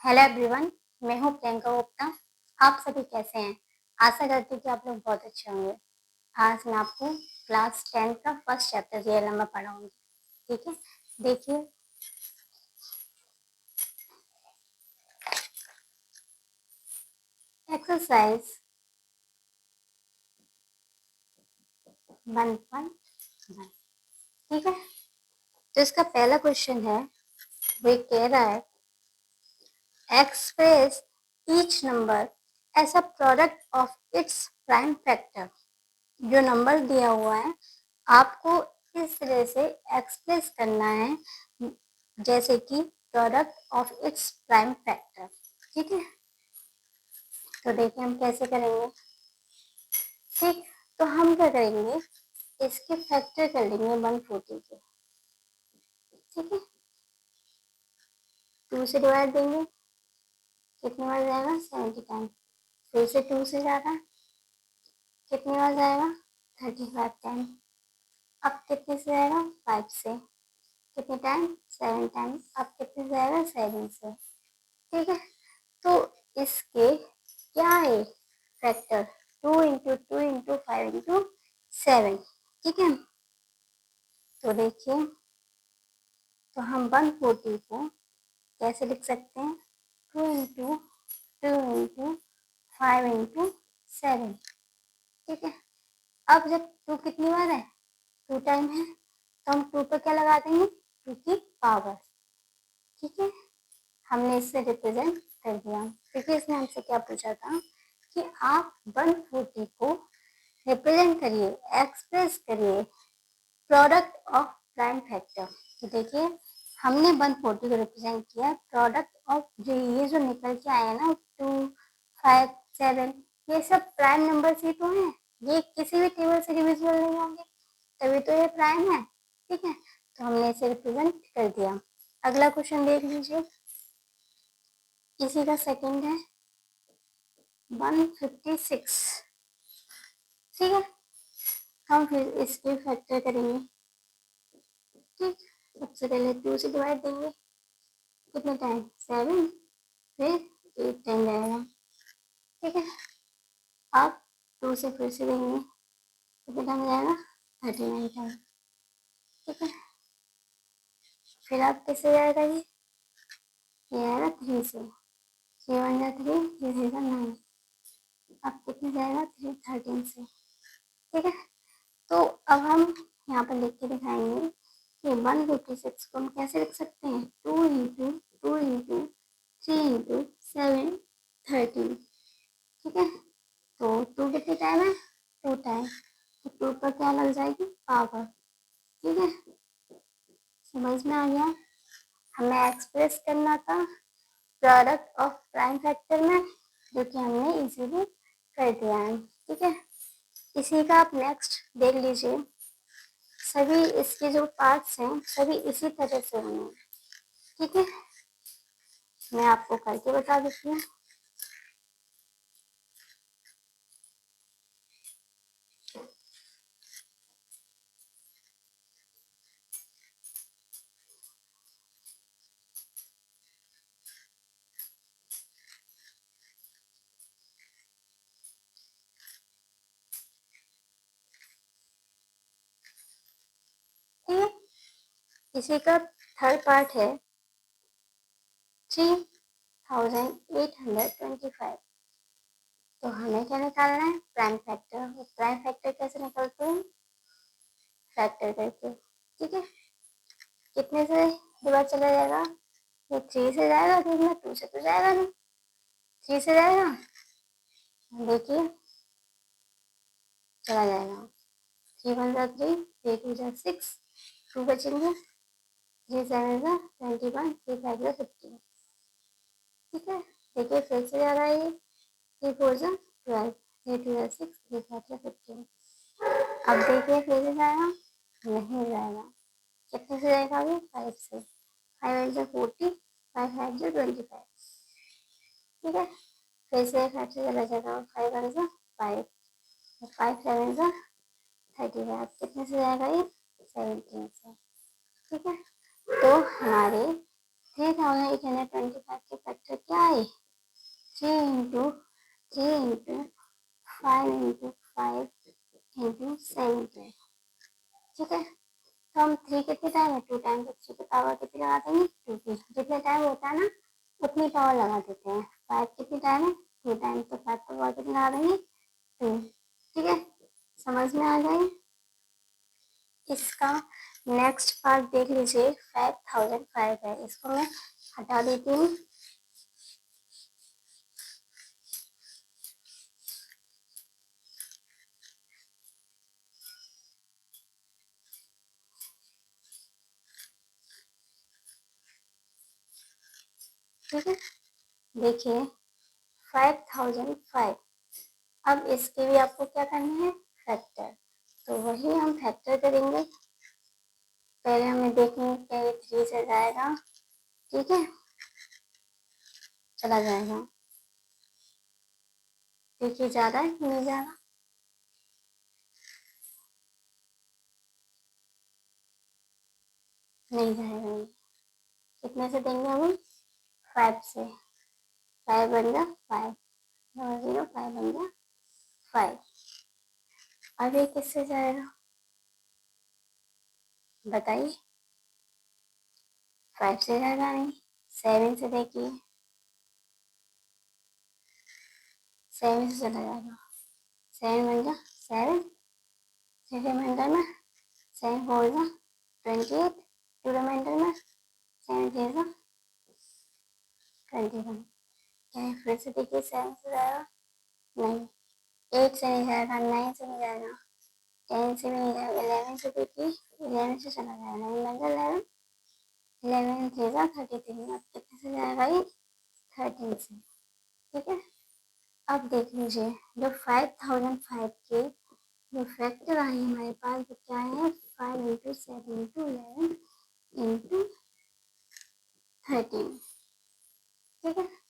Hello everyone, मैं हूं प्रियंका गुप्ता। आप सभी कैसे हैं? आशा करती हूँ कि आप लोग बहुत अच्छे होंगे। आज मैं आपको क्लास 10 का फर्स्ट चैप्टर रियल नंबर पढ़ाऊंगी। ठीक है, देखिए। एक्सरसाइज 1.1। ठीक है, तो इसका पहला क्वेश्चन है, वो कह रहा है express each number as a product of its prime factor. जो नंबर दिया हुआ है आपको इस तरह से एक्सप्रेस करना है जैसे कि product of its prime factor. ठीक है, तो देखिए हम कैसे करेंगे। ठीक, तो हम क्या करेंगे, इसके फैक्टर कर लेंगे 140 के। ठीक है, 2 से डिवाइड देंगे, कितनी बार जाएगा 70 टाइम। फिर से 2 से जा रहा है, कितनी बार जाएगा 35 टाइम। अब कितने से जाएगा 5 से, कितने टाइम 7 टाइम। अब कितने से जाएगा 7 से। ठीक है, तो इसके क्या है फैक्टर, 2 इंटू 2 इंटू 5 इंटू 7। ठीक है, तो देखिए, तो हम 140 को कैसे लिख सकते हैं, 2 इंटू 2 इंटू 5 इंटू 7। ठीक है, अब जब 2 कितनी बार है, 2 टाइम है, तो हम 2 पर क्या लगा देंगे, 2 की पावर। ठीक है, हमने इससे रिप्रेजेंट कर दिया। क्योंकि इसने हमसे क्या पूछा था कि आप 140 को रिप्रेजेंट करिए, एक्सप्रेस करिए प्रोडक्ट ऑफ प्राइम फैक्टर। तो देखिए, हमने 140 को रिप्रेजेंट किया प्रोडक्ट ऑफ जो ये जो निकल के आए ना 2, 5, 7, ये सब प्राइम नंबर ही तो हैं। ये किसी भी टेबल से डिविजिबल नहीं होंगे, तभी तो ये प्राइम है। ठीक है, तो हमने इसे रिप्रेजेंट कर दिया। अगला क्वेश्चन देख लीजिए, इसी का सेकंड है 156। ठीक है, हम फिर इसके फैक्टर करेंगे। ठीक, सबसे पहले 2 से डिवाइड देंगे, कितने टाइम 7, फिर 8 टाइम जाएगा। ठीक है, अब 2 से फिर से देंगे, कितने टाइम जाएगा 39 टाइम। ठीक है, फिर अब कैसे जाएगा, ये आएगा 3 से, 3 1 जा 3, 3 3 जा 9। अब कितने जाएगा 3 13 से। ठीक है, तो अब हम यहाँ पर लिख के दिखाएंगे कि 156 को हम कैसे लिख सकते हैं, 2 इंटू 2 इंटू 3 इंटू 7 13। ठीक है, तो 2 कितने टाइम है, 2 टाइम, तो 2 पर क्या लग जाएगी पावर। ठीक है, समझ में आ गया। हमें एक्सप्रेस करना था प्रोडक्ट ऑफ प्राइम फैक्टर में, जो कि हमने इजीली कर दिया है। ठीक है, इसी का आप नेक्स्ट देख लीजिए, सभी इसके जो पार्ट्स हैं सभी इसी तरह से होंगे। ठीक है, मैं आपको करके बता देती हूँ। ठीक है, इसी का थर्ड पार्ट है 3825। तो हमें क्या निकालना है, प्राइम फैक्टर। प्राइम फैक्टर कैसे निकलते हैं, फैक्टर करके। ठीक है, कितने से डिवाइड चला जाएगा, ये 3 से जाएगा, देखना 2 से तो जाएगा नहीं, 3 से जाएगा, देखिए चला जाएगा। 3 1 जा 3, 3 2 जा 6, 2 बचेंगे, 3 7 जा 21, 3 5 जा 15। ठीक है, देखिए फिर से जा रहा है ये, 3 4 जा 12, 3 2 जा 6, 3 5 जा 15। अब देखिए फिर से जाएगा, नहीं जाएगा। कितने से जाएगा अभी, 5 से, 5 8 जा 40, 5 5 जा 25। ठीक है, फिर से 5 से चला जाएगा, 5 1 जा 5, 5 7 जा 35। कितने से जाएगा ये, 17 से। ठीक है, तो हमारे 3825 के फैक्टर क्या थ्री कितनी टाइम है, 2 टाइम, तो थ्री की पावर कितनी लगा देंगे, 2 की। जितने टाइम होता है ना उतनी पावर लगा देते हैं। 5 कितनी टाइम है, 2 टाइम, तो 5 की पावर कितनी लगा देंगे, 2। ठीक है, समझ में आ जाए। इसका नेक्स्ट पार्ट देख लीजिए, 5005 है, इसको मैं हटा देती हूँ। ठीक है, देखिए 5005। अब इसके भी आपको क्या करना है, फैक्टर, तो वही हम फैक्टर करेंगे। पहले हमें देखेंगे क्या ये 3 से जाएगा, ठीक है, चला जाएगा। देखिए जा रहा है कि नहीं जा रहा, नहीं जाएगा ये। कितने से देंगे हम, 5 से, 5 बन गया 5, 0 5 बन गया 5। अब ये किससे जाएगा बताइए, 5 से जाएगा नहीं, 7 से, देखिए 7 से चला जाएगा, 7 बन गया 7, थ्री रिमाइंडर में 7 4 जा 28, 2 रिमाइंडर में 7 3 जा 21। क्या है, फिर से देखिए 7 से जाएगा नहीं, 8 से नहीं जाएगा, 9 से नहीं जाएगा, 10 से भी नहीं जाएगा, 11 से, देखिए 11 से चला जाएगा, 9 बन गया 11, 11 3 जा 33। अब कितने से जाएगा ये, 13 से। ठीक है, अब देख लीजिए जो 5005 के जो फैक्टर आए हमारे पास वो क्या है, 5 इंटू 7 इंटू 11 इंटू 13।